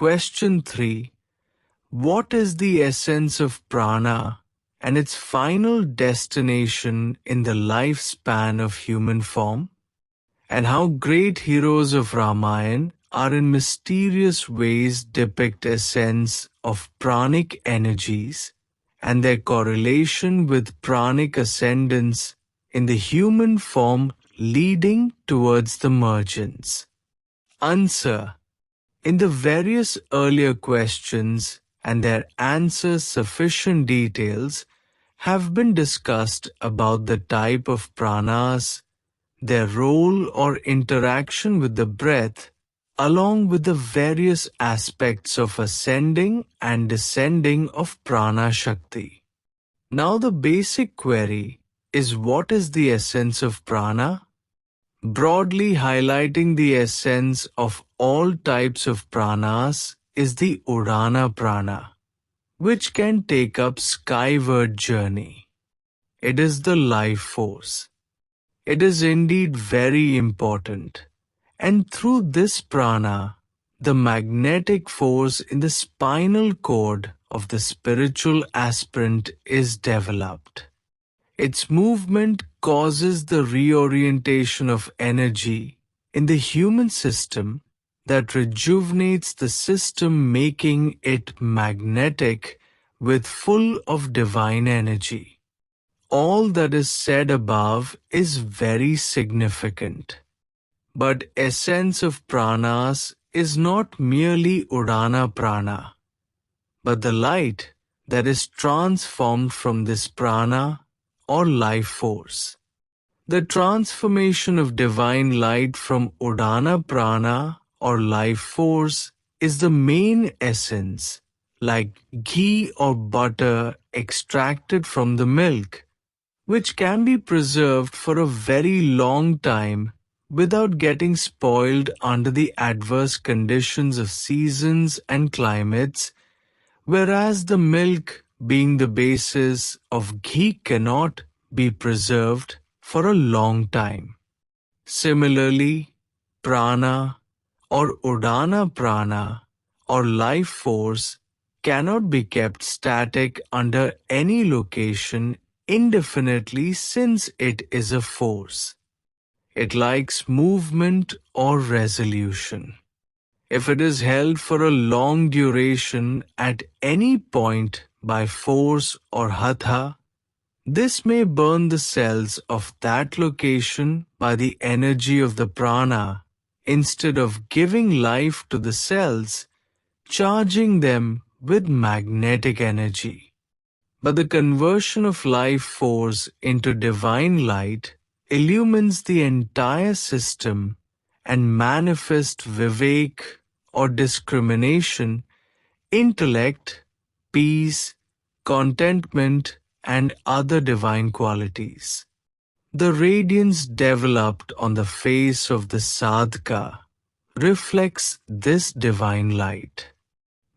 Question 3. What is the essence of prana and its final destination in the lifespan of human form? And how great heroes of Ramayana are in mysterious ways depict a sense of pranic energies and their correlation with pranic ascendance in the human form leading towards the mergence. Answer. In the various earlier questions and their answers, sufficient details have been discussed about the type of pranas, their role or interaction with the breath, along with the various aspects of ascending and descending of prana shakti. Now the basic query is, what is the essence of prana? Broadly highlighting the essence of all types of pranas is the Udana prana, which can take up skyward journey. It is the life force. It is indeed very important, and through this prana, the magnetic force in the spinal cord of the spiritual aspirant is developed. Its movement causes the reorientation of energy in the human system that rejuvenates the system, making it magnetic with full of divine energy. All that is said above is very significant. But essence of pranas is not merely Udana prana, but the light that is transformed from this prana or life force. The transformation of divine light from Udana prana or life force is the main essence, like ghee or butter extracted from the milk, which can be preserved for a very long time without getting spoiled under the adverse conditions of seasons and climates, whereas the milk, being the basis of ghee, cannot be preserved for a long time. Similarly, prana or Udana prana or life force cannot be kept static under any location indefinitely, since it is a force. It likes movement or resolution. If it is held for a long duration at any point by force or hatha, this may burn the cells of that location by the energy of the prana, instead of giving life to the cells, charging them with magnetic energy. But the conversion of life force into divine light illumines the entire system and manifests vivek or discrimination, intellect, peace, contentment, and other divine qualities. The radiance developed on the face of the sadhaka reflects this divine light.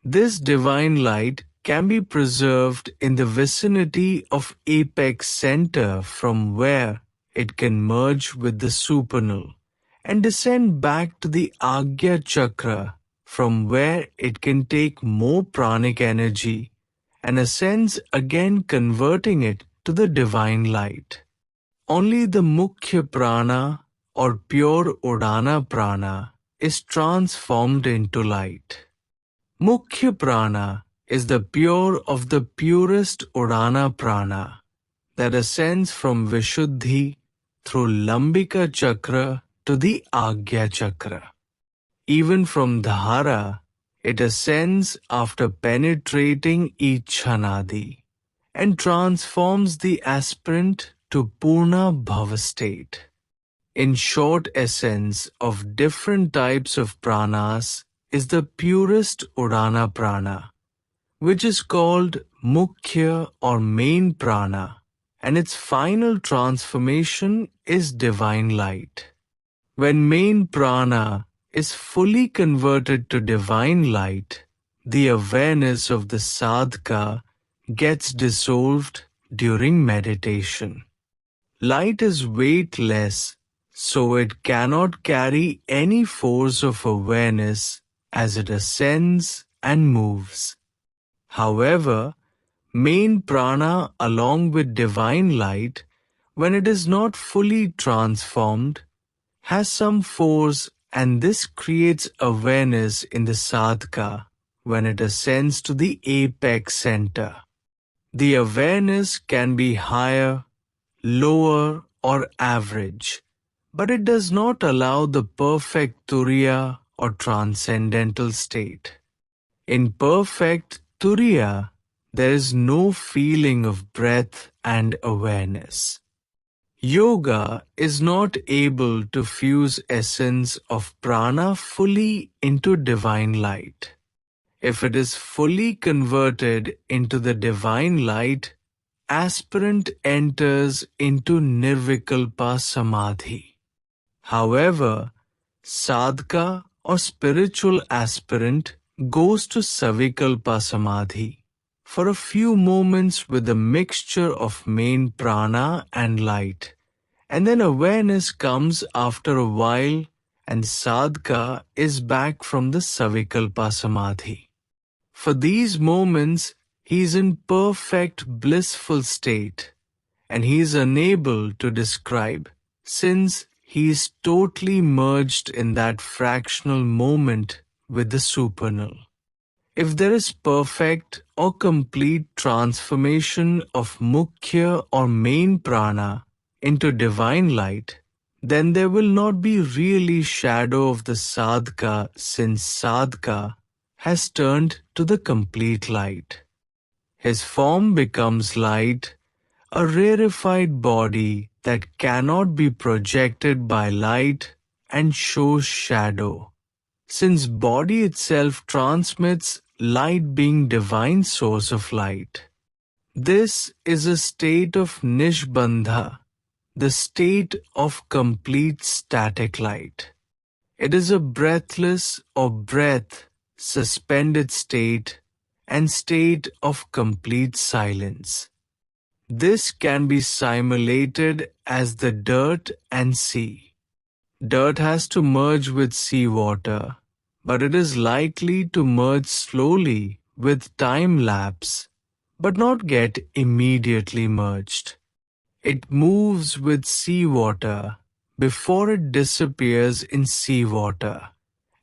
This divine light can be preserved in the vicinity of apex center, from where it can merge with the supernal and descend back to the Agya chakra, from where it can take more pranic energy and ascends again, converting it to the divine light. Only the Mukhya prana or pure Udana prana is transformed into light. Mukhya prana is the pure of the purest Udana prana that ascends from Vishuddhi through Lambika chakra to the Agya chakra. Even from Dhara, it ascends after penetrating Ichhanadi and transforms the aspirant to Purna Bhava state. In short, essence of different types of pranas is the purest Udana prana, which is called Mukhya or main prana, and its final transformation is divine light. When main prana is fully converted to divine light, the awareness of the sadhaka gets dissolved during meditation. Light is weightless, so it cannot carry any force of awareness as it ascends and moves. However, main prana along with divine light, when it is not fully transformed, has some force, and this creates awareness in the sadhaka when it ascends to the apex center. The awareness can be higher, lower, or average, but it does not allow the perfect turiya or transcendental state. In perfect turiya, there is no feeling of breath and awareness. Yoga is not able to fuse essence of prana fully into divine light. If it is fully converted into the divine light, aspirant enters into nirvikalpa samadhi. However, sadhaka or spiritual aspirant goes to savikalpa samadhi for a few moments with a mixture of main prana and light, and then awareness comes after a while and sadhaka is back from the savikalpa samadhi. For these moments, he is in perfect blissful state, and he is unable to describe, since he is totally merged in that fractional moment with the supernal. If there is perfect or complete transformation of mukhya or main prana into divine light, then there will not be really shadow of the sadhaka, since sadhaka has turned to the complete light. His form becomes light, a rarefied body that cannot be projected by light and shows shadow, since body itself transmits light being divine source of light. This is a state of nishbandha, the state of complete static light. It is a breathless or breath suspended state and state of complete silence. This can be simulated as the dirt and sea. Dirt has to merge with seawater, but it is likely to merge slowly with time lapse, but not get immediately merged. It moves with seawater before it disappears in seawater,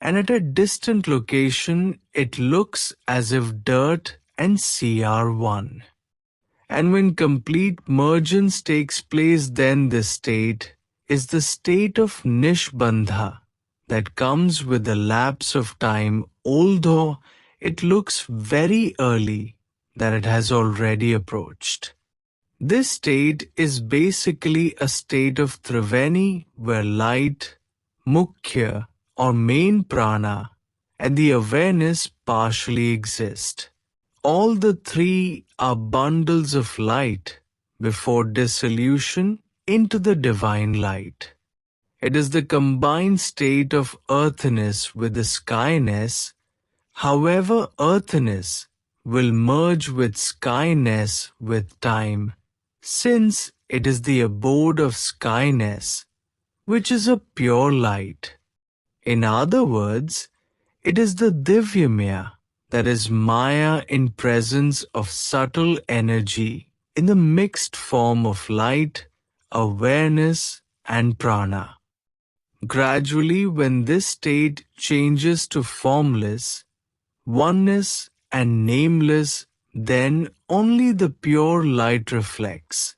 and at a distant location it looks as if dirt and sea are one. And when complete mergence takes place, then this state is the state of nishbandha that comes with the lapse of time, although it looks very early that it has already approached. This state is basically a state of triveni where light, mukhya or main prana, and the awareness partially exist. All the three are bundles of light before dissolution into the divine light. It is the combined state of earthiness with the skyness. However, earthiness will merge with skyness with time, since it is the abode of skyness, which is a pure light. In other words, it is the divyamaya, that is Maya in presence of subtle energy in the mixed form of light, awareness and prana. Gradually, when this state changes to formless, oneness and nameless, then only the pure light reflects,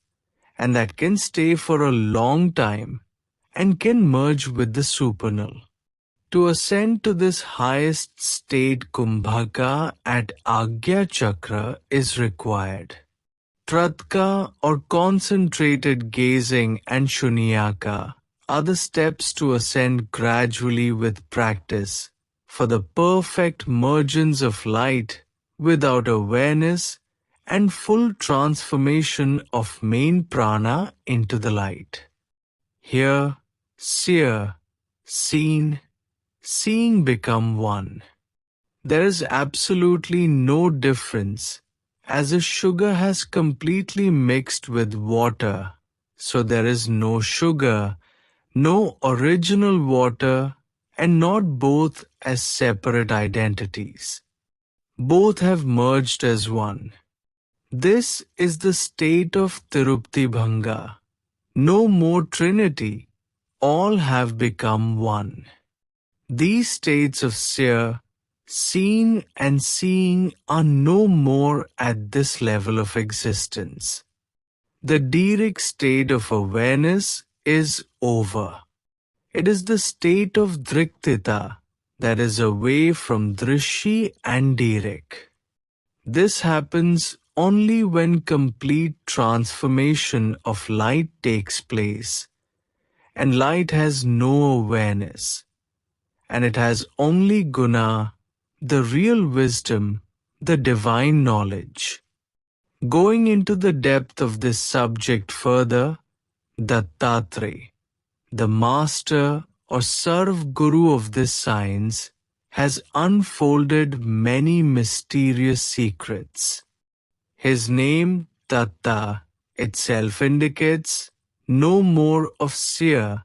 and that can stay for a long time and can merge with the supernal. To ascend to this highest state kumbhaka at Agya Chakra is required. Tratka or concentrated gazing and shunyaka are the steps to ascend gradually with practice for the perfect mergence of light without awareness and full transformation of main prana into the light. Here, seer, seen, seeing become one. There is absolutely no difference, as if sugar has completely mixed with water, so there is no sugar, no original water, and not both as separate identities. Both have merged as one. This is the state of Tirupti Bhanga. No more trinity, all have become one. These states of seer, seen and seeing are no more at this level of existence. The direct state of awareness is over. It is the state of driktita, that is away from drishti and direct. This happens only when complete transformation of light takes place, and light has no awareness, and it has only guna, the real wisdom, the divine knowledge. Going into the depth of this subject further, Dattatreya, the master or Sarv Guru of this science, has unfolded many mysterious secrets. His name, Tatta, itself indicates no more of seer,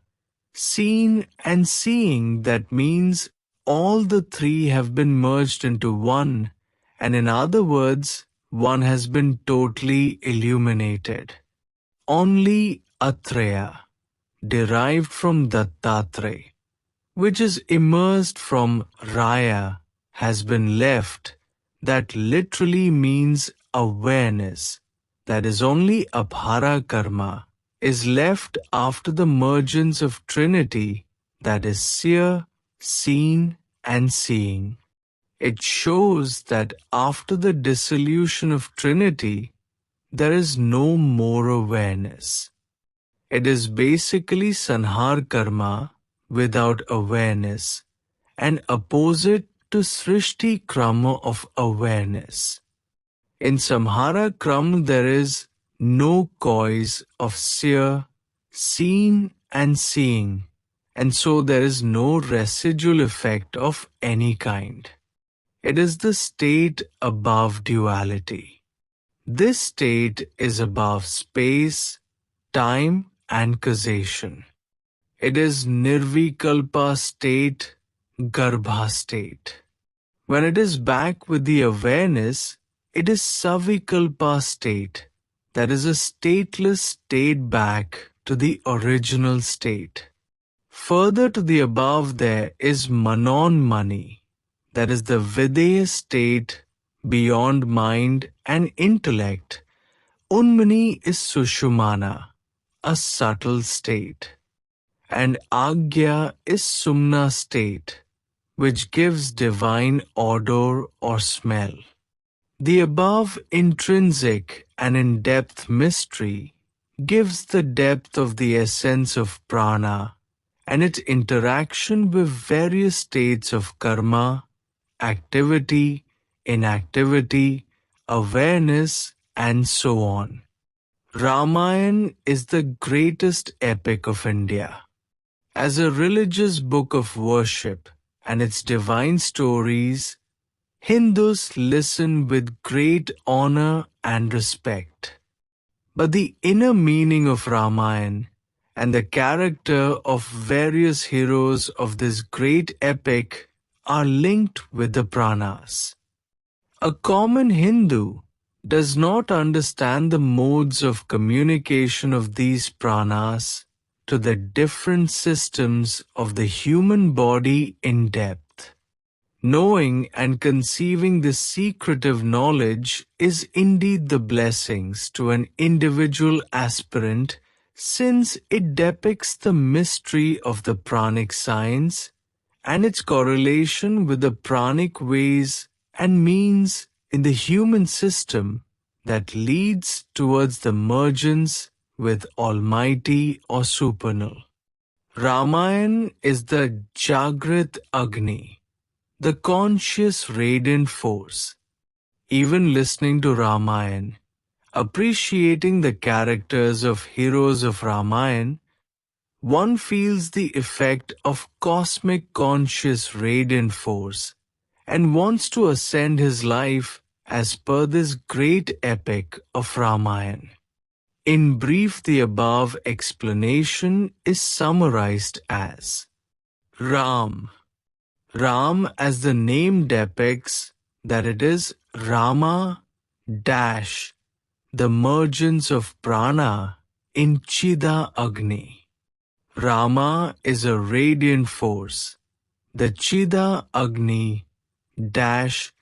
seen and seeing. That means all the three have been merged into one, and in other words, one has been totally illuminated. Only Atreya, derived from Dattatreya, which is immersed from Raya, has been left. That literally means awareness. That is only Abhara Karma is left after the mergence of Trinity, that is seer, seen and seeing. It shows that after the dissolution of Trinity, there is no more awareness. It is basically Sanhar Karma without awareness, and opposite to Srishti Krama of awareness. In Samhara Krama there is no cause of seer, seen and seeing, and so there is no residual effect of any kind. It is the state above duality. This state is above space, time and causation. It is Nirvikalpa state, Garbha state. When it is back with the awareness, it is Savikalpa state, that is a stateless state back to the original state. Further to the above there is Manonmani, that is the Videya state beyond mind and intellect. Unmani is Sushumana, a subtle state. And Agya is Sumna state, which gives divine odor or smell. The above intrinsic and in-depth mystery gives the depth of the essence of prana and its interaction with various states of karma, activity, inactivity, awareness, and so on. Ramayana is the greatest epic of India. As a religious book of worship and its divine stories, Hindus listen with great honor and respect. But the inner meaning of Ramayana and the character of various heroes of this great epic are linked with the Pranas. A common Hindu does not understand the modes of communication of these Pranas to the different systems of the human body in depth. Knowing and conceiving this secretive knowledge is indeed the blessings to an individual aspirant, since it depicts the mystery of the Pranic science and its correlation with the Pranic ways and means in the human system that leads towards the mergence with Almighty or Supernal. Ramayana is the Jagrat Agni, the conscious radiant force. Even listening to Ramayana, appreciating the characters of heroes of Ramayana, one feels the effect of cosmic conscious radiant force and wants to ascend his life as per this great epic of Ramayana. In brief, the above explanation is summarized as Ram. Ram, as the name depicts, that it is Rama dash the mergence of Prana in Chida Agni. Rama is a radiant force. The Chida Agni dash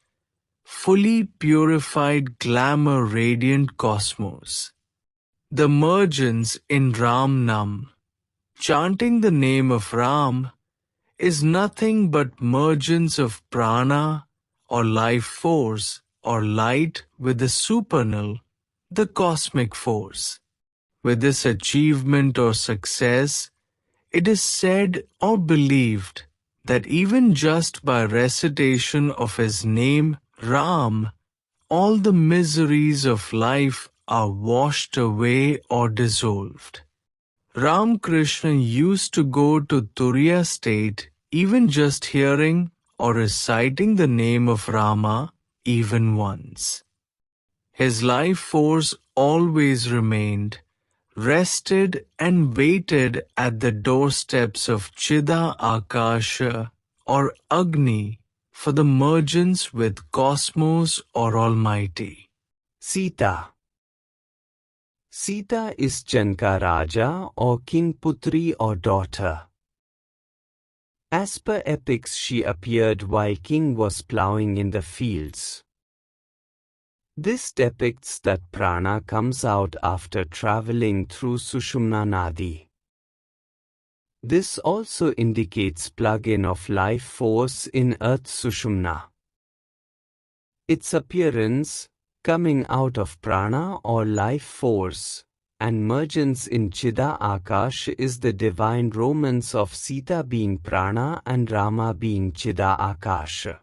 fully purified glamour radiant cosmos. The mergence in Ram Nam, chanting the name of Ram, is nothing but mergence of prana or life force or light with the supernal, the cosmic force. With this achievement or success, it is said or believed that even just by recitation of his name Ram, all the miseries of life are washed away or dissolved. Ramakrishna used to go to Turiya state even just hearing or reciting the name of Rama even once. His life force always remained, rested and waited at the doorsteps of Chida Akasha or Agni for the mergence with Cosmos or Almighty. Sita. Sita is Janka Raja or King Putri or daughter. As per epics, she appeared while king was ploughing in the fields. This depicts that prana comes out after traveling through Sushumna Nadi. This also indicates plug-in of life force in earth Sushumna. Its appearance, coming out of prana or life force, and mergence in Chida Akash is the divine romance of Sita being prana and Rama being Chida Akash.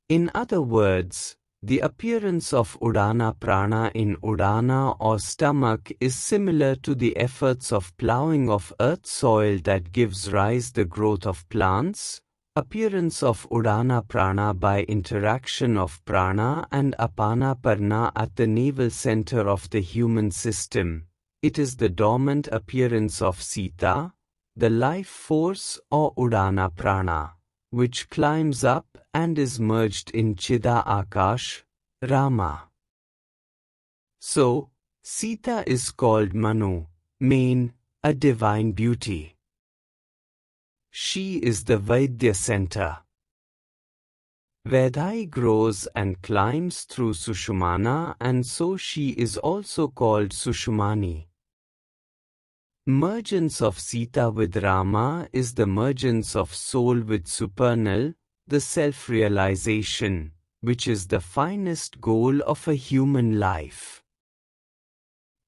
In other words, the appearance of Udana Prana in Udana or stomach is similar to the efforts of ploughing of earth soil that gives rise the growth of plants, appearance of Udana Prana by interaction of Prana and Apana Parna at the navel center of the human system. It is the dormant appearance of Sita, the life force or Udana Prana, which climbs up and is merged in Chida Akash, Rama. So, Sita is called Manu, main, a divine beauty. She is the Vaidya center. Vedai grows and climbs through Sushumana, and so she is also called Sushumani. Mergence of Sita with Rama is the mergence of soul with Supernal, the self-realization, which is the finest goal of a human life.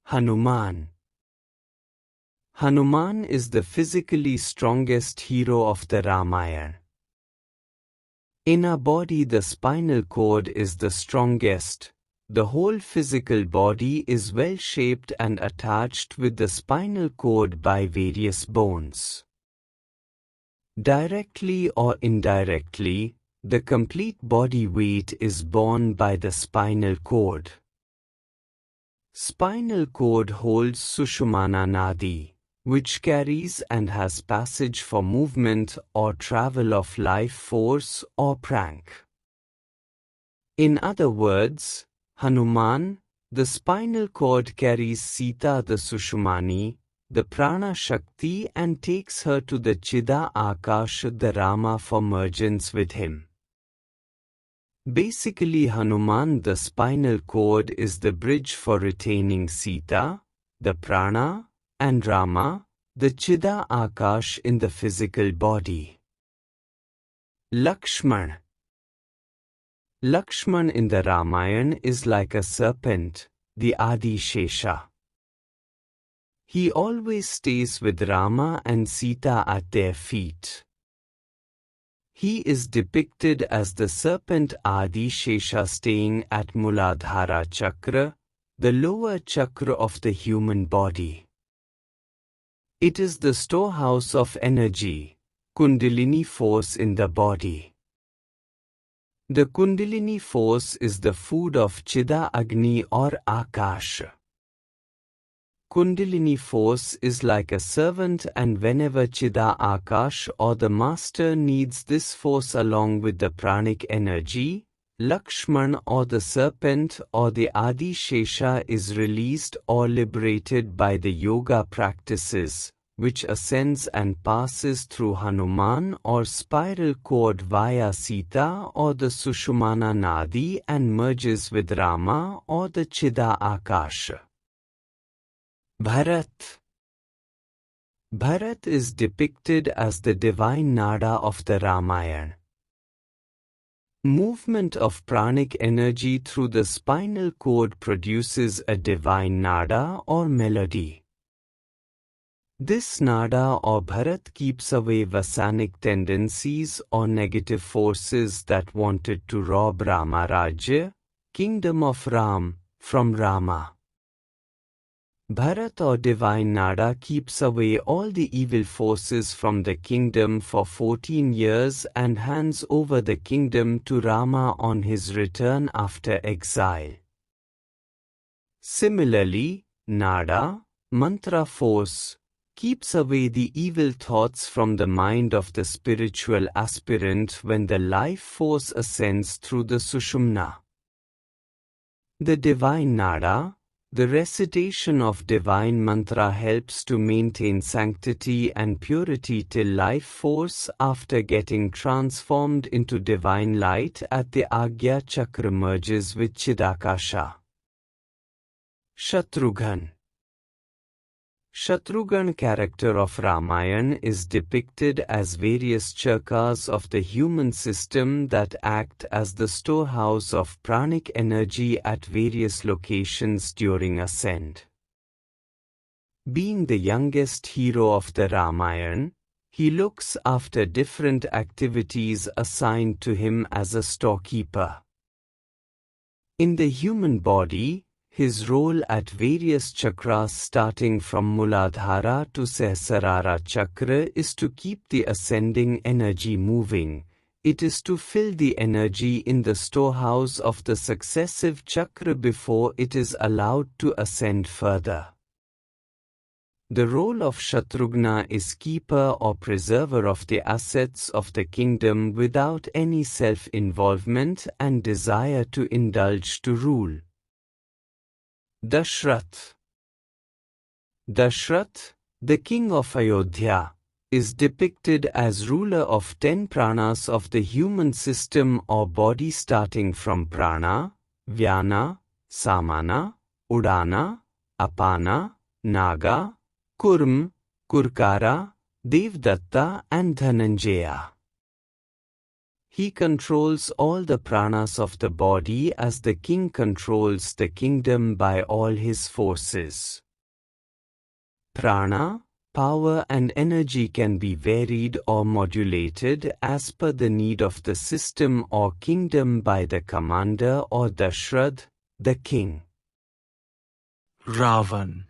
Hanuman. Hanuman is the physically strongest hero of the Ramayana. In our body, the spinal cord is the strongest. The whole physical body is well shaped and attached with the spinal cord by various bones. Directly or indirectly, the complete body weight is borne by the spinal cord. Spinal cord holds Sushumana Nadi, which carries and has passage for movement or travel of life force or prank. In other words, Hanuman, the spinal cord, carries Sita the Sushumani, the Prana Shakti, and takes her to the Chida Akash the Rama for mergence with him. Basically, Hanuman the spinal cord is the bridge for retaining Sita, the Prana, and Rama, the Chida Akash in the physical body. Lakshman. Lakshman in the Ramayana is like a serpent, the Adi Shesha. He always stays with Rama and Sita at their feet. He is depicted as the serpent Adi Shesha staying at Muladhara Chakra, the lower chakra of the human body. It is the storehouse of energy, Kundalini force in the body. The Kundalini force is the food of Chida Agni or Akash. Kundalini force is like a servant, and whenever Chida Akash or the master needs this force along with the pranic energy, Lakshman or the serpent or the Adi Shesha is released or liberated by the yoga practices, which ascends and passes through Hanuman or spiral cord via Sita or the Sushumna Nadi and merges with Rama or the Chida Akash. Bharat. Bharat is depicted as the divine nada of the Ramayana. Movement of pranic energy through the spinal cord produces a divine nada or melody. This nada or Bharat keeps away vasanic tendencies or negative forces that wanted to rob Rama Rajya, kingdom of Ram, from Rama. Bharat or divine nada keeps away all the evil forces from the kingdom for 14 years and hands over the kingdom to Rama on his return after exile. Similarly, nada, mantra force, keeps away the evil thoughts from the mind of the spiritual aspirant when the life force ascends through the Sushumna. The divine nada, the recitation of divine mantra, helps to maintain sanctity and purity till life force after getting transformed into divine light at the Agya Chakra merges with Chidakasha. Shatrughan. Shatrughan character of Ramayana is depicted as various chakras of the human system that act as the storehouse of pranic energy at various locations during ascent. Being the youngest hero of the Ramayana, he looks after different activities assigned to him as a storekeeper. In the human body, his role at various chakras starting from Muladhara to Sahasrara chakra is to keep the ascending energy moving. It is to fill the energy in the storehouse of the successive chakra before it is allowed to ascend further. The role of Shatrughna is keeper or preserver of the assets of the kingdom without any self-involvement and desire to indulge to rule. Dashrath. Dashrath, the king of Ayodhya, is depicted as ruler of 10 pranas of the human system or body starting from Prana, Vyana, Samana, Udana, Apana, Naga, Kurm, Kurkara, Devdatta and Dhananjaya. He controls all the pranas of the body as the king controls the kingdom by all his forces. Prana, power and energy can be varied or modulated as per the need of the system or kingdom by the commander or Dashrath, the king. Ravan.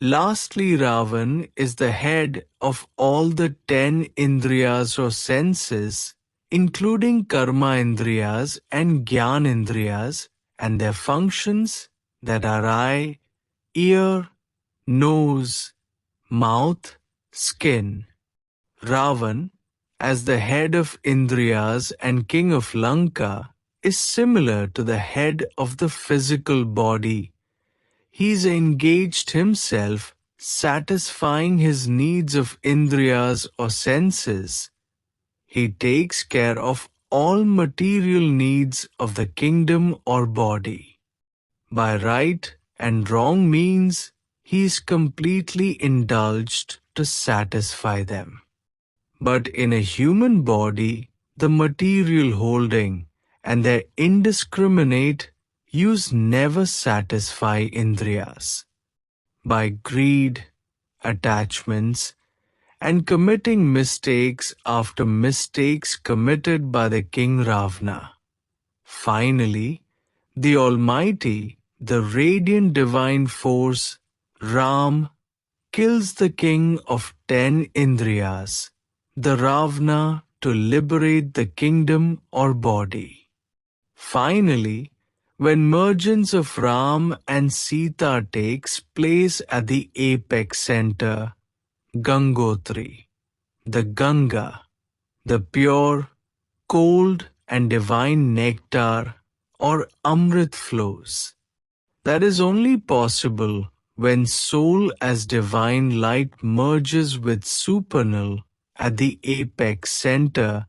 Lastly, Ravan is the head of all the 10 indriyas or senses, including karma indriyas and gyan indriyas, and their functions that are eye, ear, nose, mouth, skin. Ravan, as the head of indriyas and king of Lanka, is similar to the head of the physical body. He's engaged himself satisfying his needs of indriyas or senses. He takes care of all material needs of the kingdom or body. By right and wrong means, he is completely indulged to satisfy them. But in a human body, the material holding and their indiscriminate use never satisfy indriyas. By greed, attachments, and committing mistakes after mistakes committed by the king Ravana. Finally, the Almighty, the radiant divine force, Ram, kills the king of 10 Indriyas, the Ravana, to liberate the kingdom or body. Finally, when mergence of Ram and Sita takes place at the apex center, Gangotri, the Ganga, the pure, cold and divine nectar or Amrit flows. That is only possible when soul as divine light merges with supernal at the apex center.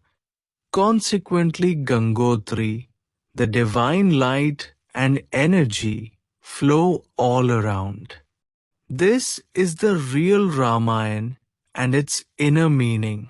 Consequently, Gangotri, the divine light and energy flow all around. This is the real Ramayana and its inner meaning.